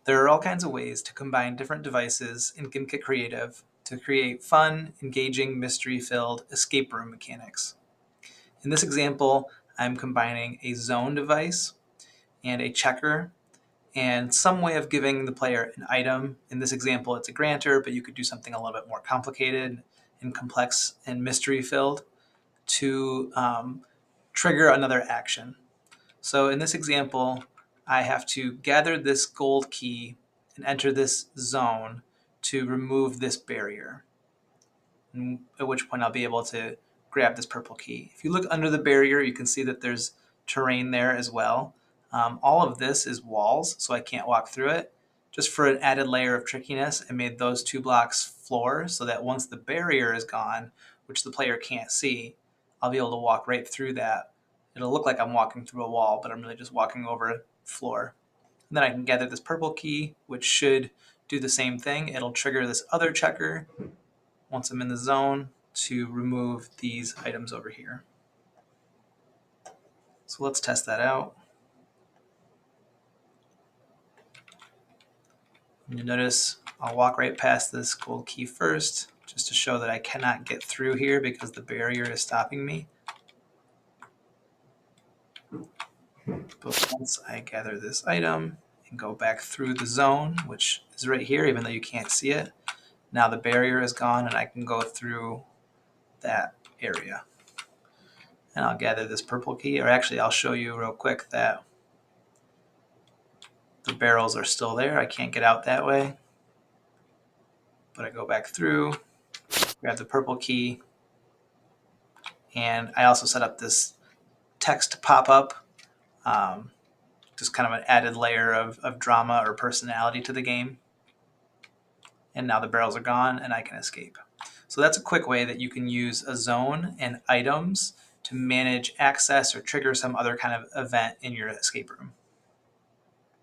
There are all kinds of ways to combine different devices in Gimkit Creative to create fun, engaging, mystery-filled escape room mechanics. In this example, I'm combining a zone device and a checker and some way of giving the player an item. In this example, it's a granter, but you could do something a little bit more complicated and complex and mystery-filled to trigger another action. So in this example, I have to gather this gold key and enter this zone to remove this barrier, at which point I'll be able to grab this purple key. If you look under the barrier, you can see that there's terrain there as well. All of this is walls, so I can't walk through it. Just for an added layer of trickiness, I made those 2 blocks floor so that once the barrier is gone, which the player can't see, I'll be able to walk right through that. It'll look like I'm walking through a wall, but I'm really just walking over a floor. And then I can gather this purple key, which should do the same thing. It'll trigger this other checker once I'm in the zone to remove these items over here. So let's test that out. And you'll notice I'll walk right past this gold key first, just to show that I cannot get through here because the barrier is stopping me. But once I gather this item and go back through the zone, which is right here, even though you can't see it, now the barrier is gone and I can go through that area. And I'll gather this purple key, or actually I'll show you real quick that the barrels are still there. I can't get out that way. But I go back through, grab the purple key, and I also set up this text pop-up, just kind of an added layer of drama or personality to the game. And now the barrels are gone and I can escape. So that's a quick way that you can use a zone and items to manage access or trigger some other kind of event in your escape room.